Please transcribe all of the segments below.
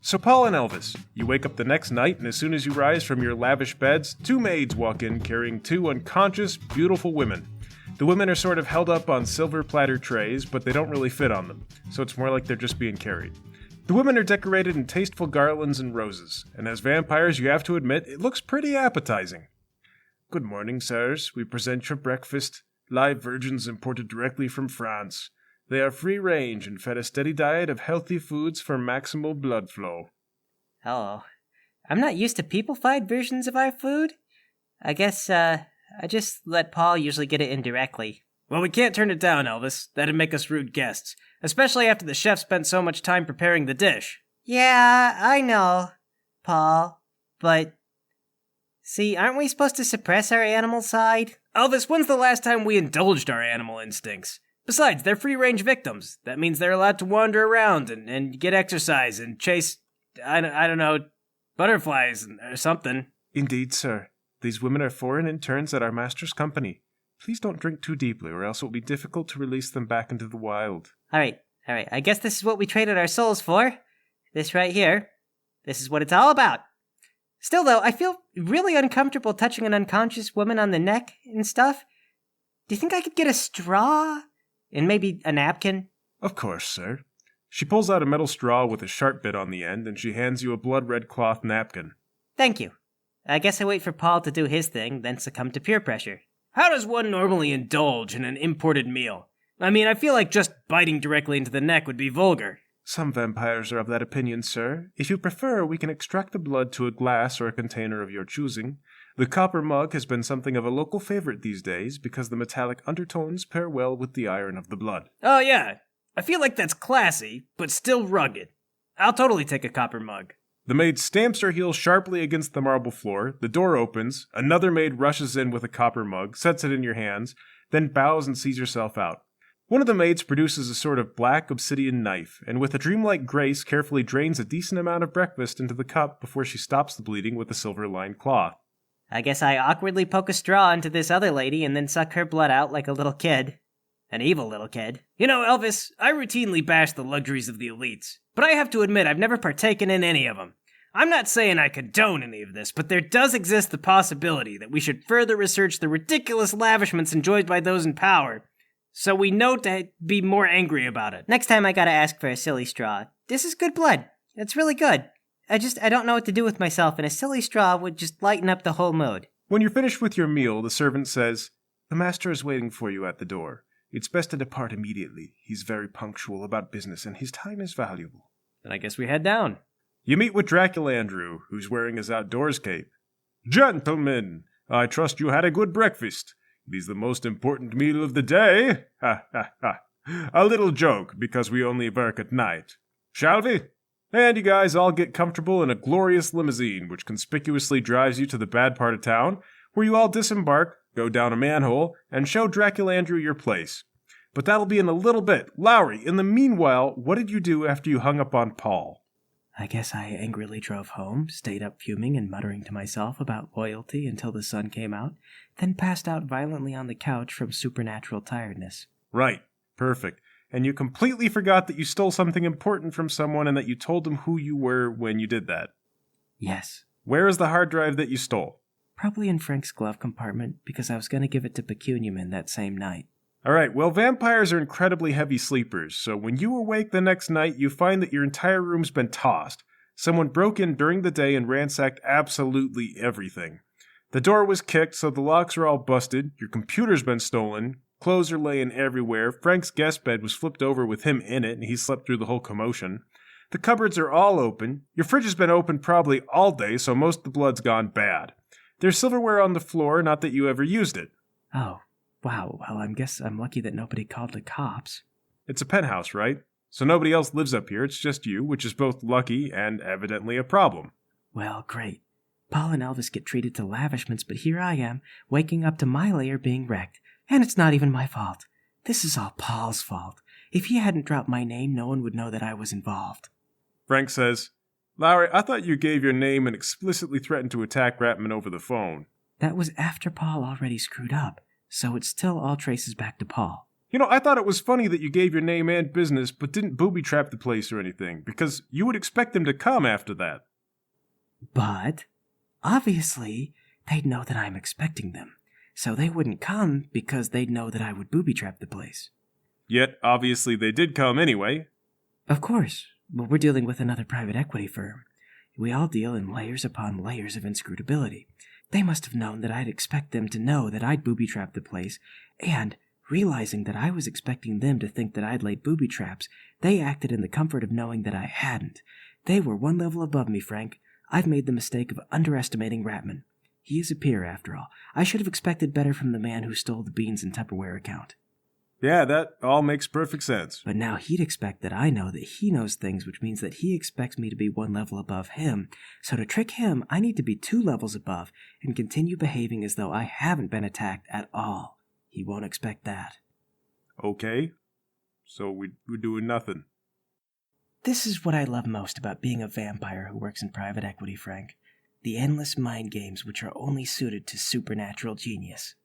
So Paul and Elvis, you wake up the next night, and as soon as you rise from your lavish beds, two maids walk in carrying two unconscious, beautiful women. The women are sort of held up on silver platter trays, but they don't really fit on them, so it's more like they're just being carried. The women are decorated in tasteful garlands and roses, and as vampires you have to admit, it looks pretty appetizing. Good morning, sirs. We present your breakfast. Live virgins imported directly from France. They are free-range and fed a steady diet of healthy foods for maximal blood flow. Hello. I'm not used to people-fied versions of our food. I guess, I just let Paul usually get it indirectly. Well, we can't turn it down, Elvis. That'd make us rude guests. Especially after the chef spent so much time preparing the dish. Yeah, I know, Paul. But, see, aren't we supposed to suppress our animal side? Elvis, when's the last time we indulged our animal instincts? Besides, they're free-range victims. That means they're allowed to wander around and get exercise and chase, I don't know, butterflies or something. Indeed, sir. These women are foreign interns at our master's company. Please don't drink too deeply, or else it will be difficult to release them back into the wild. All right. I guess this is what we traded our souls for. This right here. This is what it's all about. Still, though, I feel really uncomfortable touching an unconscious woman on the neck and stuff. Do you think I could get a straw? And maybe a napkin? Of course, sir. She pulls out a metal straw with a sharp bit on the end, and she hands you a blood-red cloth napkin. Thank you. I guess I wait for Paul to do his thing, then succumb to peer pressure. How does one normally indulge in an imported meal? I mean, I feel like just biting directly into the neck would be vulgar. Some vampires are of that opinion, sir. If you prefer, we can extract the blood to a glass or a container of your choosing. The copper mug has been something of a local favorite these days because the metallic undertones pair well with the iron of the blood. Oh yeah, I feel like that's classy, but still rugged. I'll totally take a copper mug. The maid stamps her heel sharply against the marble floor, the door opens, another maid rushes in with a copper mug, sets it in your hands, then bows and sees herself out. One of the maids produces a sort of black obsidian knife, and with a dreamlike grace carefully drains a decent amount of breakfast into the cup before she stops the bleeding with a silver-lined cloth. I guess I awkwardly poke a straw into this other lady and then suck her blood out like a little kid. An evil little kid. You know, Elvis, I routinely bash the luxuries of the elites, but I have to admit I've never partaken in any of them. I'm not saying I condone any of this, but there does exist the possibility that we should further research the ridiculous lavishments enjoyed by those in power, so we know to be more angry about it. Next time I gotta ask for a silly straw. This is good blood. It's really good. I don't know what to do with myself, and a silly straw would just lighten up the whole mood. When you're finished with your meal, the servant says, "The master is waiting for you at the door. It's best to depart immediately. He's very punctual about business, and his time is valuable." Then I guess we head down. You meet with Dracula Andrew, who's wearing his outdoors cape. "Gentlemen, I trust you had a good breakfast. It is the most important meal of the day. Ha ha ha. A little joke, because we only work at night. Shall we?" And you guys all get comfortable in a glorious limousine, which conspicuously drives you to the bad part of town, where you all disembark, go down a manhole, and show Dracula Andrew your place. But that'll be in a little bit. Lowry, in the meanwhile, what did you do after you hung up on Paul? I guess I angrily drove home, stayed up fuming and muttering to myself about loyalty until the sun came out, then passed out violently on the couch from supernatural tiredness. Right. Perfect. And you completely forgot that you stole something important from someone and that you told them who you were when you did that. Yes. Where is the hard drive that you stole? Probably in Frank's glove compartment, because I was going to give it to Pecuniaman that same night. Alright, well, vampires are incredibly heavy sleepers, so when you awake the next night, you find that your entire room's been tossed. Someone broke in during the day and ransacked absolutely everything. The door was kicked, so the locks are all busted, your computer's been stolen, clothes are laying everywhere, Frank's guest bed was flipped over with him in it, and he slept through the whole commotion. The cupboards are all open, your fridge has been open probably all day, so most of the blood's gone bad. There's silverware on the floor, not that you ever used it. Oh, wow, well, I guess I'm lucky that nobody called the cops. It's a penthouse, right? So nobody else lives up here, it's just you, which is both lucky and evidently a problem. Well, great. Paul and Elvis get treated to lavishments, but here I am, waking up to my lair being wrecked. And it's not even my fault. This is all Paul's fault. If he hadn't dropped my name, no one would know that I was involved. Frank says, "Lowry, I thought you gave your name and explicitly threatened to attack Ratman over the phone." That was after Paul already screwed up, so it still all traces back to Paul. You know, I thought it was funny that you gave your name and business, but didn't booby-trap the place or anything, because you would expect them to come after that. But, obviously, they'd know that I'm expecting them. So they wouldn't come because they'd know that I would booby-trap the place. Yet, obviously, they did come anyway. Of course, but we're dealing with another private equity firm. We all deal in layers upon layers of inscrutability. They must have known that I'd expect them to know that I'd booby-trap the place, and, realizing that I was expecting them to think that I'd laid booby traps, they acted in the comfort of knowing that I hadn't. They were one level above me, Frank. I've made the mistake of underestimating Ratman. He is a peer, after all. I should have expected better from the man who stole the beans and Tupperware account. Yeah, that all makes perfect sense. But now he'd expect that I know that he knows things, which means that he expects me to be one level above him. So to trick him, I need to be 2 levels above and continue behaving as though I haven't been attacked at all. He won't expect that. Okay. So we're doing nothing. This is what I love most about being a vampire who works in private equity, Frank. The endless mind games which are only suited to supernatural genius.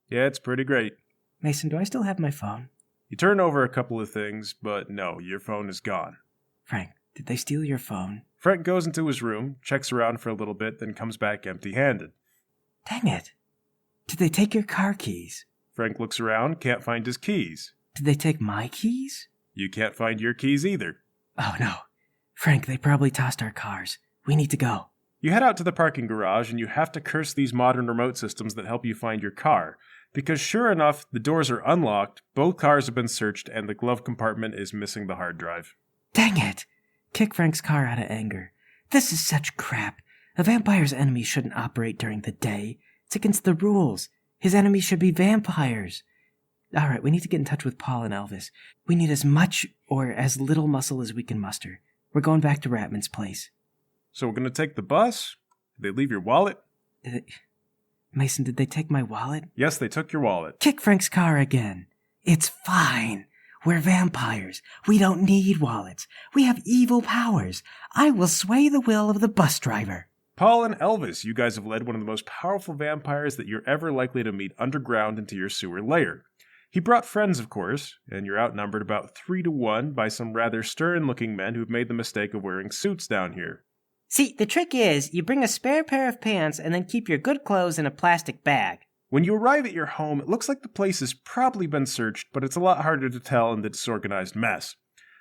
Yeah, it's pretty great. Mason, do I still have my phone? You turn over a couple of things, but no, your phone is gone. Frank, did they steal your phone? Frank goes into his room, checks around for a little bit, then comes back empty-handed. Dang it. Did they take your car keys? Frank looks around, can't find his keys. Did they take my keys? You can't find your keys either. Oh no. Frank, they probably tossed our cars. We need to go. You head out to the parking garage and you have to curse these modern remote systems that help you find your car. Because sure enough, the doors are unlocked, both cars have been searched, and the glove compartment is missing the hard drive. Dang it! Kick Frank's car out of anger. This is such crap. A vampire's enemies shouldn't operate during the day. It's against the rules. His enemies should be vampires. Alright, we need to get in touch with Paul and Elvis. We need as much or as little muscle as we can muster. We're going back to Ratman's place. So we're going to take the bus? Did they leave your wallet? Mason, did they take my wallet? Yes, they took your wallet. Kick Frank's car again. It's fine. We're vampires. We don't need wallets. We have evil powers. I will sway the will of the bus driver. Paul and Elvis, you guys have led one of the most powerful vampires that you're ever likely to meet underground into your sewer lair. He brought friends, of course, and you're outnumbered about 3-1 by some rather stern-looking men who've made the mistake of wearing suits down here. See, the trick is, you bring a spare pair of pants and then keep your good clothes in a plastic bag. When you arrive at your home, it looks like the place has probably been searched, but it's a lot harder to tell in the disorganized mess.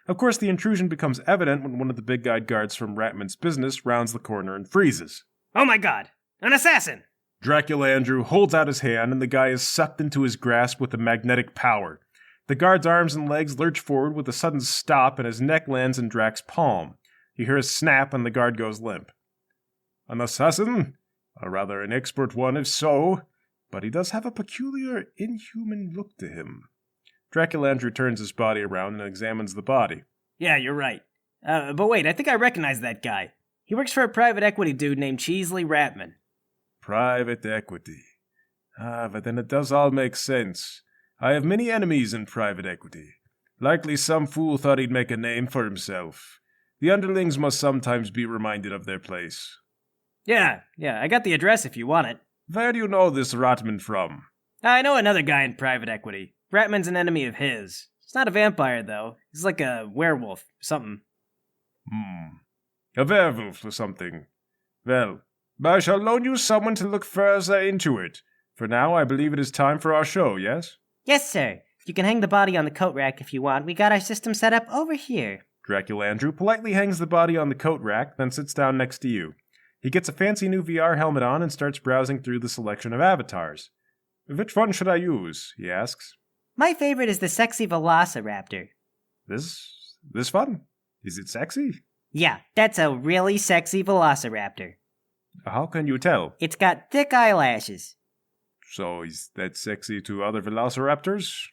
Of course, the intrusion becomes evident when one of the big-eyed guards from Ratman's business rounds the corner and freezes. Oh my god! An assassin! Dracula Andrew holds out his hand, and the guy is sucked into his grasp with a magnetic power. The guard's arms and legs lurch forward with a sudden stop, and his neck lands in Drac's palm. You hear a snap, and the guard goes limp. An assassin? Or rather, an expert one if so, but he does have a peculiar, inhuman look to him. Dracula Andrew turns his body around and examines the body. Yeah, you're right. But wait, I think I recognize that guy. He works for a private equity dude named Cheesley Ratman. Private equity. But then it does all make sense. I have many enemies in private equity. Likely some fool thought he'd make a name for himself. The underlings must sometimes be reminded of their place. Yeah, I got the address if you want it. Where do you know this Ratman from? I know another guy in private equity. Ratman's an enemy of his. He's not a vampire, though. He's like a werewolf, something. A werewolf or something. Well, I shall loan you someone to look further into it. For now, I believe it is time for our show, yes? Yes, sir. You can hang the body on the coat rack if you want. We got our system set up over here. Dracula Andrew politely hangs the body on the coat rack, then sits down next to you. He gets a fancy new VR helmet on and starts browsing through the selection of avatars. Which one should I use? He asks. My favorite is the sexy Velociraptor. This one? Is it sexy? Yeah, that's a really sexy Velociraptor. How can you tell? It's got thick eyelashes. So is that sexy to other velociraptors?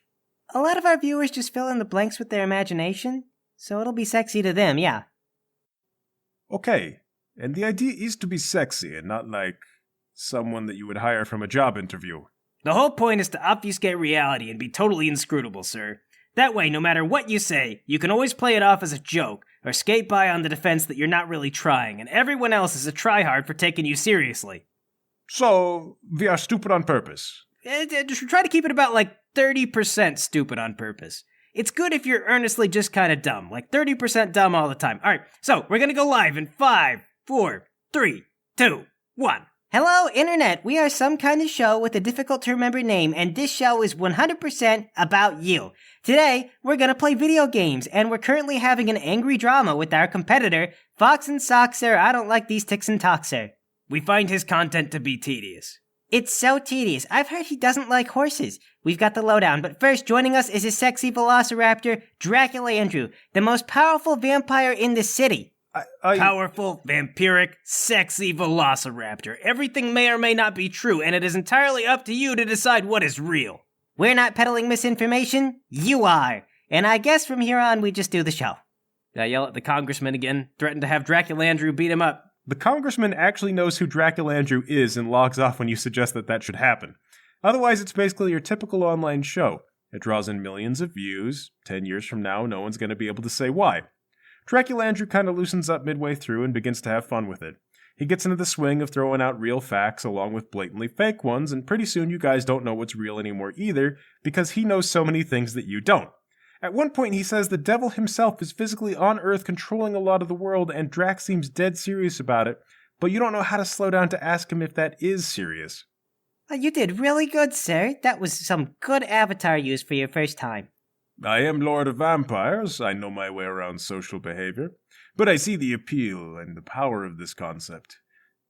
A lot of our viewers just fill in the blanks with their imagination, so it'll be sexy to them, yeah. Okay, and the idea is to be sexy and not like someone that you would hire from a job interview. The whole point is to obfuscate reality and be totally inscrutable, sir. That way, no matter what you say, you can always play it off as a joke, or skate by on the defense that you're not really trying, and everyone else is a tryhard for taking you seriously. So, we are stupid on purpose. Just try to keep it about like 30% stupid on purpose. It's good if you're earnestly just kind of dumb, like 30% dumb all the time. All right, so we're gonna go live in 5, 4, 3, 2, 1. Hello, Internet. We are some kind of show with a difficult to remember name, and this show is 100% about you. Today, we're gonna play video games, and we're currently having an angry drama with our competitor, Fox and Soxer. I don't like these ticks and toxer. We find his content to be tedious. It's so tedious. I've heard he doesn't like horses. We've got the lowdown, but first, joining us is a sexy velociraptor, Dracula Andrew, the most powerful vampire in the city. Powerful, vampiric, sexy velociraptor. Everything may or may not be true, and it is entirely up to you to decide what is real. We're not peddling misinformation. You are. And I guess from here on, we just do the show. I yell at the congressman again, threaten to have Dracula Andrew beat him up. The congressman actually knows who Dracula Andrew is and logs off when you suggest that should happen. Otherwise, it's basically your typical online show. It draws in millions of views. 10 years from now, no one's going to be able to say why. Dracula Andrew kind of loosens up midway through and begins to have fun with it. He gets into the swing of throwing out real facts along with blatantly fake ones, and pretty soon you guys don't know what's real anymore either, because he knows so many things that you don't. At one point he says the devil himself is physically on Earth controlling a lot of the world, and Drax seems dead serious about it, but you don't know how to slow down to ask him if that is serious. You did really good, sir. That was some good avatar use for your first time. I am Lord of Vampires. I know my way around social behavior. But I see the appeal and the power of this concept.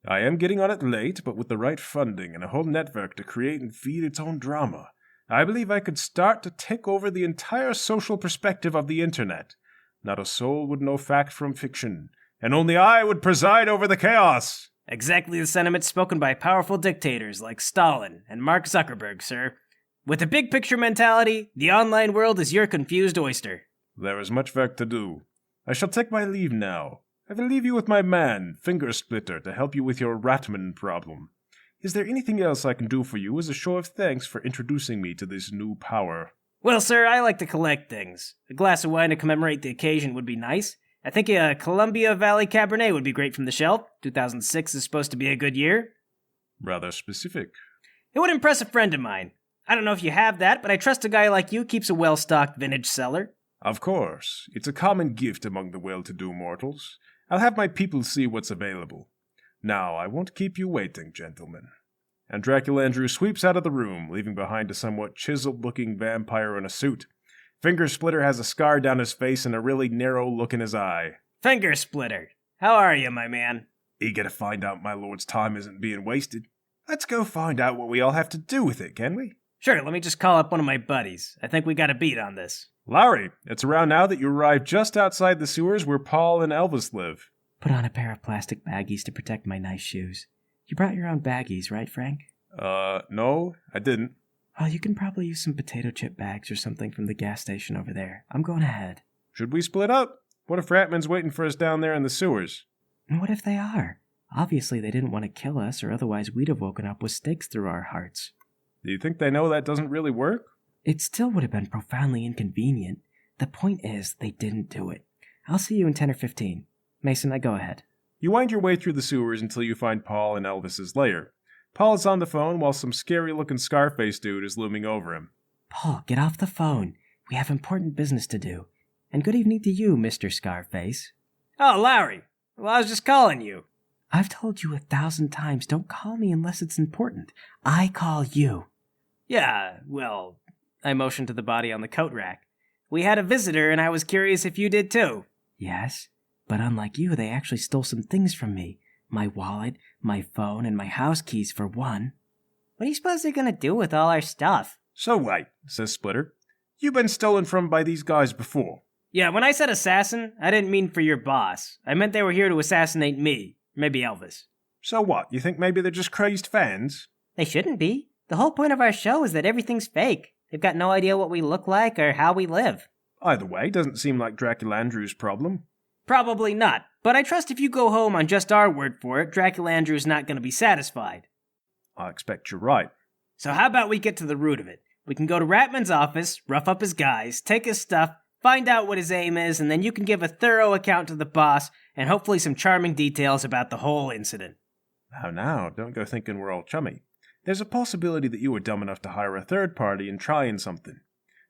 I am getting on it late, but with the right funding and a whole network to create and feed its own drama, I believe I could start to take over the entire social perspective of the internet. Not a soul would know fact from fiction, and only I would preside over the chaos. Exactly the sentiments spoken by powerful dictators like Stalin and Mark Zuckerberg, sir. With a big picture mentality, the online world is your confused oyster. There is much work to do. I shall take my leave now. I will leave you with my man, Finger Splitter, to help you with your Ratman problem. Is there anything else I can do for you as a show of thanks for introducing me to this new power? Well, sir, I like to collect things. A glass of wine to commemorate the occasion would be nice. I think a Columbia Valley Cabernet would be great from the shelf. 2006 is supposed to be a good year. Rather specific. It would impress a friend of mine. I don't know if you have that, but I trust a guy like you keeps a well-stocked vintage cellar. Of course. It's a common gift among the well-to-do mortals. I'll have my people see what's available. Now, I won't keep you waiting, gentlemen. And Dracula Andrew sweeps out of the room, leaving behind a somewhat chiseled-looking vampire in a suit. Finger Splitter has a scar down his face and a really narrow look in his eye. Finger Splitter, how are you, my man? Eager to find out my lord's time isn't being wasted. Let's go find out what we all have to do with it, can we? Sure, let me just call up one of my buddies. I think we got a beat on this. Lowry, it's around now that you arrived just outside the sewers where Paul and Elvis live. Put on a pair of plastic baggies to protect my nice shoes. You brought your own baggies, right, Frank? No, I didn't. Oh, you can probably use some potato chip bags or something from the gas station over there. I'm going ahead. Should we split up? What if Ratman's waiting for us down there in the sewers? And what if they are? Obviously they didn't want to kill us, or otherwise we'd have woken up with stakes through our hearts. Do you think they know that doesn't really work? It still would have been profoundly inconvenient. The point is, they didn't do it. I'll see you in 10 or 15. Mason, I go ahead. You wind your way through the sewers until you find Paul and Elvis's lair. Paul is on the phone while some scary-looking Scarface dude is looming over him. Paul, get off the phone. We have important business to do. And good evening to you, Mr. Scarface. Oh, Lowry. Well, I was just calling you. I've told you 1,000 times, don't call me unless it's important. I call you. Yeah, well, I motioned to the body on the coat rack. We had a visitor, and I was curious if you did too. Yes, but unlike you, they actually stole some things from me. My wallet, my phone, and my house keys for one. What do you suppose they're gonna do with all our stuff? So wait, says Splitter. You've been stolen from by these guys before. Yeah, when I said assassin, I didn't mean for your boss. I meant they were here to assassinate me. Maybe Elvis. So what, you think maybe they're just crazed fans? They shouldn't be. The whole point of our show is that everything's fake. They've got no idea what we look like or how we live. Either way, doesn't seem like Dracula Andrew's problem. Probably not, but I trust if you go home on just our word for it, Dracula Andrew's not going to be satisfied. I expect you're right. So how about we get to the root of it? We can go to Ratman's office, rough up his guys, take his stuff, find out what his aim is, and then you can give a thorough account to the boss and hopefully some charming details about the whole incident. Now, don't go thinking we're all chummy. there's a possibility that you were dumb enough to hire a third party and try in something.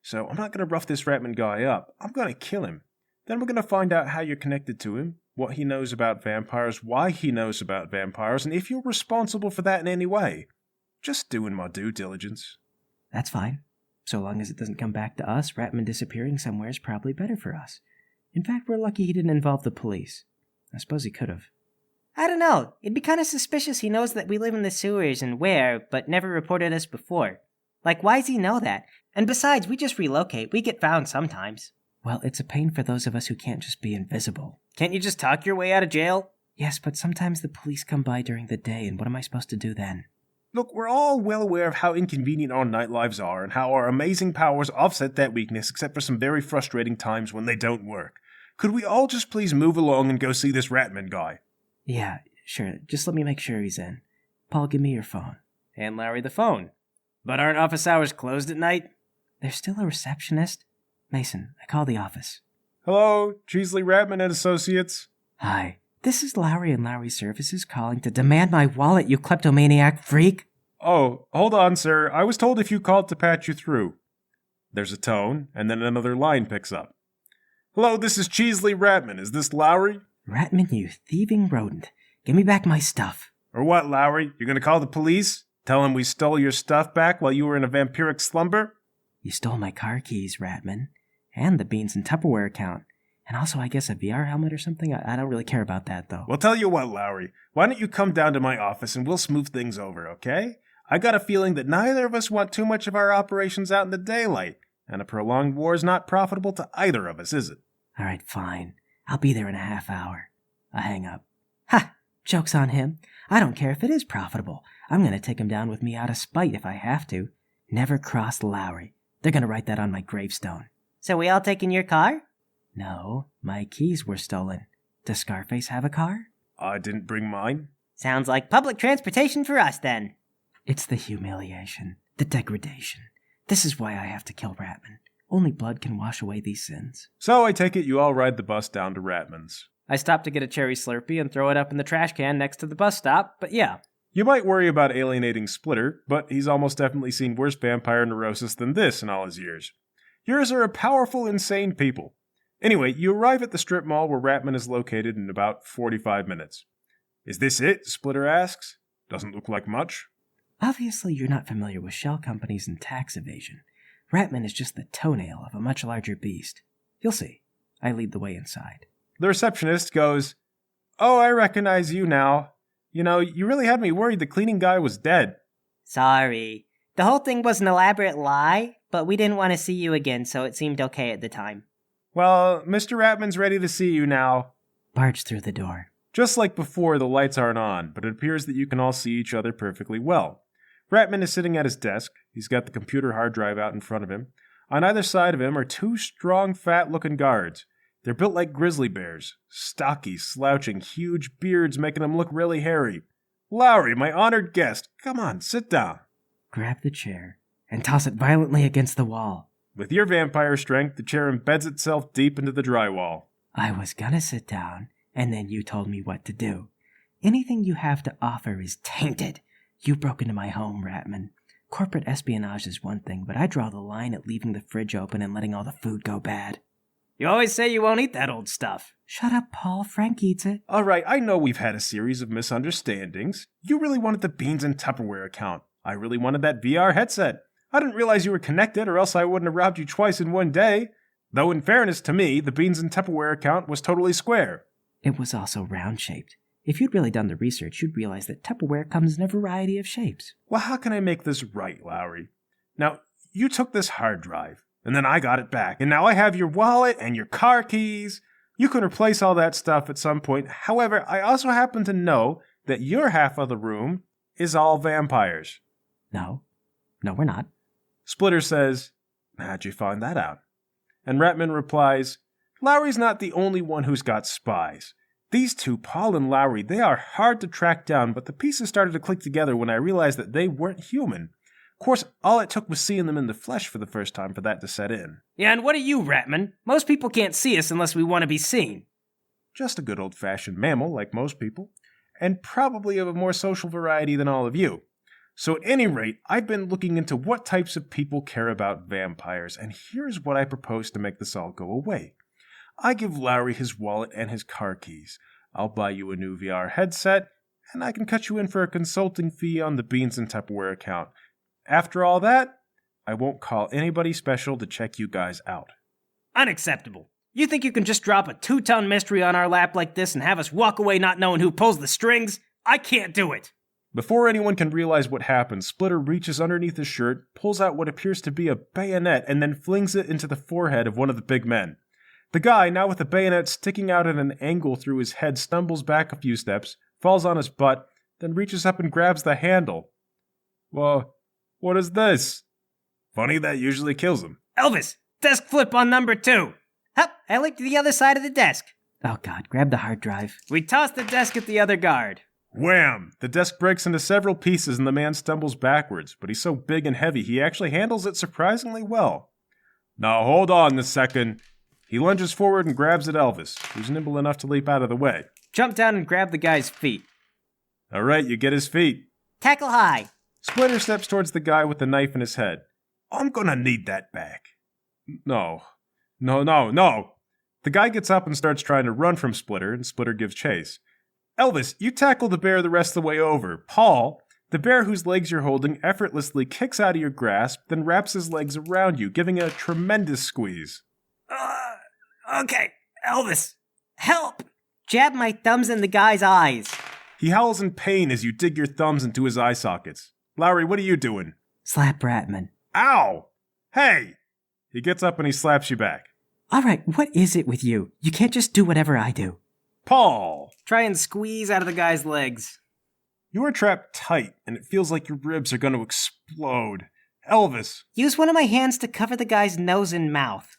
So I'm not going to rough this Ratman guy up. I'm going to kill him. Then we're going to find out how you're connected to him, what he knows about vampires, why he knows about vampires, and if you're responsible for that in any way. Just doing my due diligence. That's fine. So long as it doesn't come back to us, Ratman disappearing somewhere is probably better for us. In fact, we're lucky he didn't involve the police. I suppose he could have. I don't know. It'd be kind of suspicious he knows that we live in the sewers and where, but never reported us before. Like, why's he know that? And besides, we just relocate. We get found sometimes. Well, it's a pain for those of us who can't just be invisible. Can't you just talk your way out of jail? Yes, but sometimes the police come by during the day, and what am I supposed to do then? Look, we're all well aware of how inconvenient our night lives are and how our amazing powers offset that weakness except for some very frustrating times when they don't work. Could we all just please move along and go see this Ratman guy? Yeah, sure. Just let me make sure he's in. Paul, give me your phone. Hand Larry the phone. But aren't office hours closed at night? There's still a receptionist. Mason, I call the office. Hello, Cheesley Ratman and Associates. Hi, this is Lowry and Lowry Services calling to demand my wallet, you kleptomaniac freak. Oh, hold on, sir. I was told if you called to patch you through. There's a tone, and then another line picks up. Hello, this is Cheesley Ratman. Is this Lowry? Ratman, you thieving rodent. Give me back my stuff. Or what, Lowry? You're gonna call the police? Tell them we stole your stuff back while you were in a vampiric slumber? You stole my car keys, Ratman. And the beans and Tupperware account. And also, I guess, a VR helmet or something? I don't really care about that, though. Well, tell you what, Lowry. Why don't you come down to my office and we'll smooth things over, okay? I got a feeling that neither of us want too much of our operations out in the daylight. And a prolonged war is not profitable to either of us, is it? All right, fine. I'll be there in a half hour. I hang up. Ha! Joke's on him. I don't care if it is profitable. I'm going to take him down with me out of spite if I have to. Never cross Lowry. They're going to write that on my gravestone. So we all taking your car? No, my keys were stolen. Does Scarface have a car? I didn't bring mine. Sounds like public transportation for us, then. It's the humiliation, the degradation. This is why I have to kill Ratman. Only blood can wash away these sins. So I take it you all ride the bus down to Ratman's. I stop to get a cherry Slurpee and throw it up in the trash can next to the bus stop, but yeah. You might worry about alienating Splitter, but he's almost definitely seen worse vampire neurosis than this in all his years. Yours are a powerful, insane people. Anyway, you arrive at the strip mall where Ratman is located in about 45 minutes. Is this it? Splitter asks. Doesn't look like much. Obviously, you're not familiar with shell companies and tax evasion. Ratman is just the toenail of a much larger beast. You'll see. I lead the way inside. The receptionist goes, Oh, I recognize you now. You know, you really had me worried the cleaning guy was dead. Sorry. The whole thing was an elaborate lie, but we didn't want to see you again, so it seemed okay at the time. Well, Mr. Ratman's ready to see you now. Barge through the door. Just like before, the lights aren't on, but it appears that you can all see each other perfectly well. Ratman is sitting at his desk. He's got the computer hard drive out in front of him. On either side of him are two strong, fat-looking guards. They're built like grizzly bears. Stocky, slouching, huge beards making them look really hairy. Lowry, my honored guest, come on, sit down. Grab the chair and toss it violently against the wall. With your vampire strength, the chair embeds itself deep into the drywall. I was gonna sit down, and then you told me what to do. Anything you have to offer is tainted. You broke into my home, Ratman. Corporate espionage is one thing, but I draw the line at leaving the fridge open and letting all the food go bad. You always say you won't eat that old stuff. Shut up, Paul. Frank eats it. All right, I know we've had a series of misunderstandings. You really wanted the beans and Tupperware account. I really wanted that VR headset. I didn't realize you were connected, or else I wouldn't have robbed you twice in one day. Though in fairness to me, the beans and Tupperware account was totally square. It was also round-shaped. If you'd really done the research, you'd realize that Tupperware comes in a variety of shapes. Well, how can I make this right, Lowry? Now, you took this hard drive, and then I got it back, and now I have your wallet and your car keys. You can replace all that stuff at some point. However, I also happen to know that your half of the room is all vampires. No, we're not. Splitter says, How'd you find that out? And Ratman replies, Lowry's not the only one who's got spies. These two, Paul and Lowry, they are hard to track down, but the pieces started to click together when I realized that they weren't human. Of course, all it took was seeing them in the flesh for the first time for that to set in. Yeah, and what are you, Ratman? Most people can't see us unless we want to be seen. Just a good old-fashioned mammal, like most people, and probably of a more social variety than all of you. So at any rate, I've been looking into what types of people care about vampires, and here's what I propose to make this all go away. I give Lowry his wallet and his car keys. I'll buy you a new VR headset, and I can cut you in for a consulting fee on the Beans and Tupperware account. After all that, I won't call anybody special to check you guys out. Unacceptable. You think you can just drop a 2-ton mystery on our lap like this and have us walk away not knowing who pulls the strings? I can't do it. Before anyone can realize what happened, Splitter reaches underneath his shirt, pulls out what appears to be a bayonet, and then flings it into the forehead of one of the big men. The guy, now with the bayonet sticking out at an angle through his head, stumbles back a few steps, falls on his butt, then reaches up and grabs the handle. Well, what is this? Funny, that usually kills him. Elvis, desk flip on number 2. Hup, I linked to the other side of the desk. Oh God, grab the hard drive. We toss the desk at the other guard. Wham! The desk breaks into several pieces and the man stumbles backwards, but he's so big and heavy he actually handles it surprisingly well. Now hold on a second. He lunges forward and grabs at Elvis, who's nimble enough to leap out of the way. Jump down and grab the guy's feet. All right, you get his feet. Tackle high. Splinter steps towards the guy with the knife in his head. I'm gonna need that back. No. The guy gets up and starts trying to run from Splitter, and Splitter gives chase. Elvis, you tackle the bear the rest of the way over. Paul, the bear whose legs you're holding, effortlessly kicks out of your grasp, then wraps his legs around you, giving it a tremendous squeeze. Okay, Elvis, help! Jab my thumbs in the guy's eyes. He howls in pain as you dig your thumbs into his eye sockets. Lowry, what are you doing? Slap Bratman. Ow! Hey! He gets up and he slaps you back. All right, what is it with you? You can't just do whatever I do. Paul! Try and squeeze out of the guy's legs. You are trapped tight, and it feels like your ribs are going to explode. Elvis! Use one of my hands to cover the guy's nose and mouth.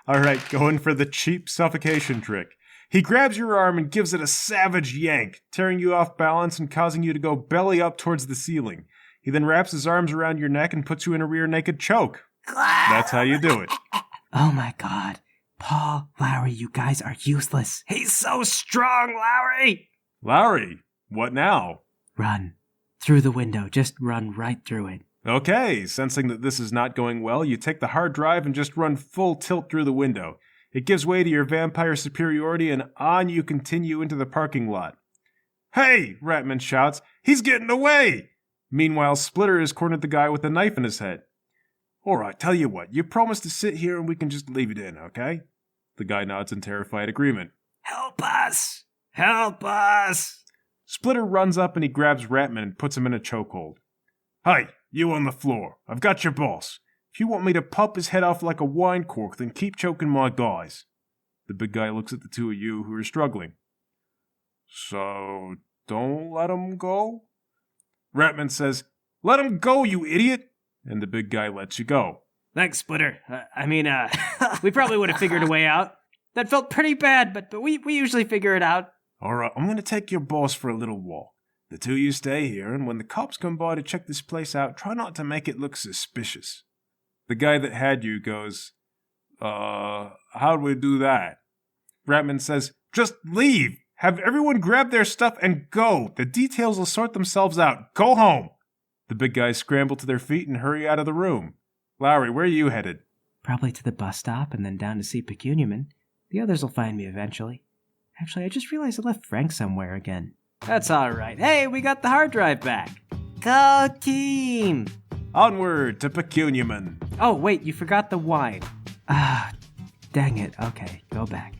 All right, going for the cheap suffocation trick. He grabs your arm and gives it a savage yank, tearing you off balance and causing you to go belly up towards the ceiling. He then wraps his arms around your neck and puts you in a rear naked choke. That's how you do it. Oh my God. Paul, Lowry, you guys are useless. He's so strong, Lowry! Lowry, what now? Run. Through the window. Just run right through it. Okay, sensing that this is not going well, you take the hard drive and just run full tilt through the window. It gives way to your vampire superiority and on you continue into the parking lot. Hey, Ratman shouts, he's getting away! Meanwhile, Splitter has cornered the guy with a knife in his head. All right, tell you what, you promise to sit here and we can just leave it in, okay? The guy nods in terrified agreement. Help us! Help us! Splitter runs up and he grabs Ratman and puts him in a chokehold. Hey, you on the floor. I've got your boss. If you want me to pop his head off like a wine cork, then keep choking my guys. The big guy looks at the two of you who are struggling. So, don't let him go? Ratman says, let him go, you idiot! And the big guy lets you go. Thanks, Splitter. We probably would have figured a way out. That felt pretty bad, but we usually figure it out. All right, I'm going to take your boss for a little walk. The two of you stay here, and when the cops come by to check this place out, try not to make it look suspicious. The guy that had you goes, how'd we do that? Ratman says, just leave. Have everyone grab their stuff and go. The details will sort themselves out. Go home. The big guys scramble to their feet and hurry out of the room. Lowry, where are you headed? Probably to the bus stop and then down to see Pecuniaman. The others will find me eventually. Actually, I just realized I left Frank somewhere again. That's all right. Hey, we got the hard drive back. Go team! Onward to Pecuniaman. Oh, wait, you forgot the wine. Ah, dang it. Okay, go back.